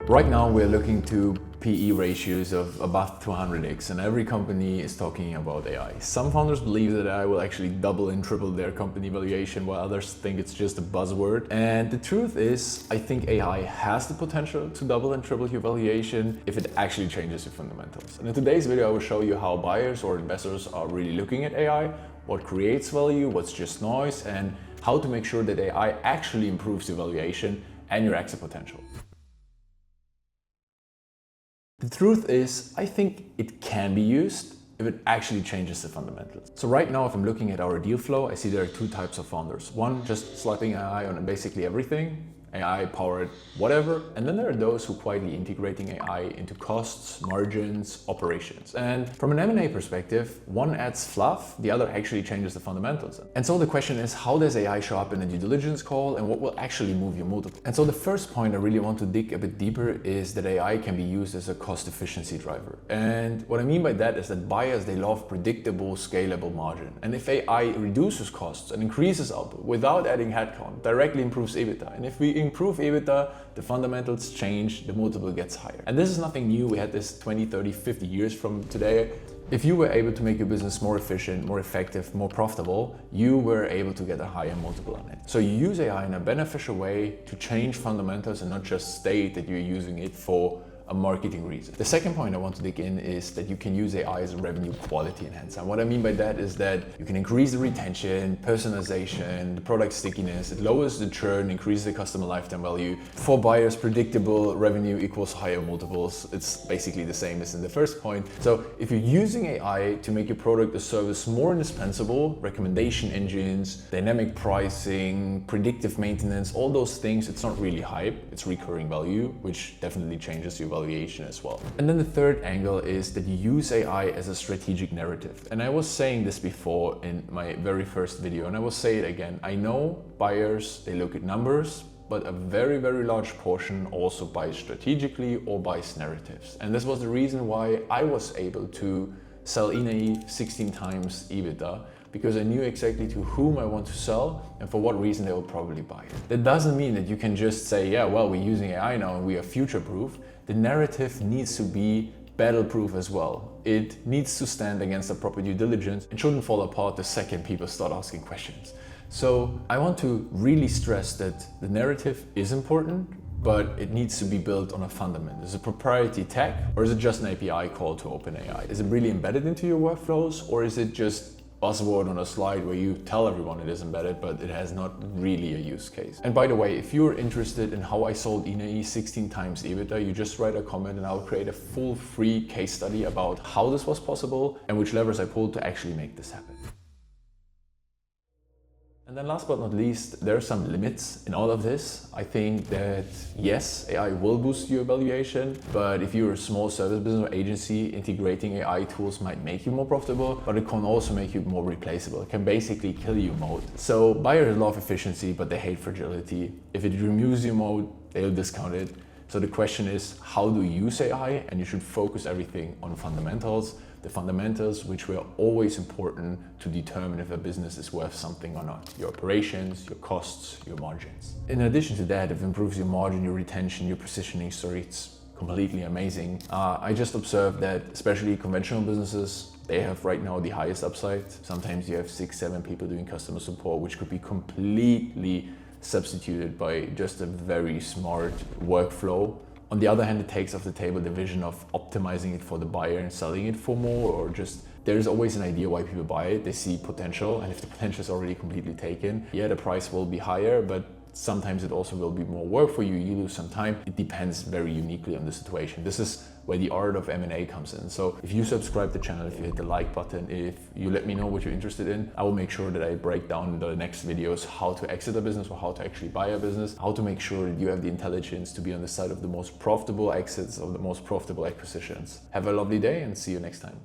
Right now we're looking to PE ratios of above 200x, and every company is talking about AI. Some founders believe that AI will actually double and triple their company valuation, while others think it's just a buzzword. And the truth is, I think AI has the potential to double and triple your valuation if it actually changes your fundamentals. And in today's video, I will show you how buyers or investors are really looking at AI, what creates value, what's just noise, and how to make sure that AI actually improves your valuation and your exit potential. The truth is, I think it can be used if it actually changes the fundamentals. So right now, if I'm looking at our deal flow, I see there are two types of founders. One, just slapping AI on basically everything, AI powered whatever. And then there are those who quietly integrating AI into costs, margins, operations. And from an M&A perspective, one adds fluff, the other actually changes the fundamentals. And so the question is, how does AI show up in a due diligence call and what will actually move your multiple? And so the first point I really want to dig a bit deeper is that AI can be used as a cost efficiency driver. And what I mean by that is that buyers, they love predictable, scalable margin. And if AI reduces costs and increases output without adding headcount, directly improves EBITDA. And if we improve EBITDA, the fundamentals change, the multiple gets higher. And this is nothing new. We had this 20, 30, 50 years from today. If you were able to make your business more efficient, more effective, more profitable, you were able to get a higher multiple on it. So you use AI in a beneficial way to change fundamentals and not just state that you're using it for a marketing reason. The second point I want to dig in is that you can use AI as a revenue quality enhancer. And what I mean by that is that you can increase the retention, personalization, the product stickiness, it lowers the churn, increases the customer lifetime value. For buyers, predictable revenue equals higher multiples. It's basically the same as in the first point. So if you're using AI to make your product or service more indispensable, recommendation engines, dynamic pricing, predictive maintenance, all those things, it's not really hype, it's recurring value, which definitely changes your valuation as well. And then the third angle is that you use AI as a strategic narrative. And I was saying this before in my very first video, and I will say it again. I know buyers, they look at numbers, but a very, very large portion also buys strategically or buys narratives. And this was the reason why I was able to sell INAI 16 times EBITDA, because I knew exactly to whom I want to sell and for what reason they will probably buy it. That doesn't mean that you can just say, yeah, well, we're using AI now and we are future-proof. The narrative needs to be battle-proof as well. It needs to stand against a proper due diligence and shouldn't fall apart the second people start asking questions. So I want to really stress that the narrative is important, but it needs to be built on a fundament. Is it proprietary tech, or is it just an API call to OpenAI? Is it really embedded into your workflows, or is it just buzzword on a slide where you tell everyone it is embedded, but it has not really a use case? And by the way, if you're interested in how I sold INAI 16 times EBITDA, you just write a comment and I'll create a full free case study about how this was possible and which levers I pulled to actually make this happen. And then last but not least, there are some limits in all of this. I think that yes, AI will boost your valuation, but if you're a small service business or agency, integrating AI tools might make you more profitable, but it can also make you more replaceable. It can basically kill your moat. So buyers love efficiency, but they hate fragility. If it removes your moat, they'll discount it. So the question is, how do you use AI? And you should focus everything on fundamentals. The fundamentals which were always important to determine if a business is worth something or not. Your operations, your costs, your margins. In addition to that, if it improves your margin, your retention, your positioning, sorry, it's completely amazing. I just observed that especially conventional businesses, they have right now the highest upside. Sometimes you have 6, 7 people doing customer support, which could be completely substituted by just a very smart workflow. On the other hand, it takes off the table the vision of optimizing it for the buyer and selling it for more, or just there's always an idea why people buy it. They see potential, and if the potential is already completely taken, yeah, the price will be higher, but sometimes it also will be more work for you. You lose some time. It depends very uniquely on the situation. This is where the art of M&A comes in. So if you subscribe to the channel, if you hit the like button, if you let me know what you're interested in, I will make sure that I break down in the next videos how to exit a business or how to actually buy a business, how to make sure that you have the intelligence to be on the side of the most profitable exits or the most profitable acquisitions. Have a lovely day and see you next time.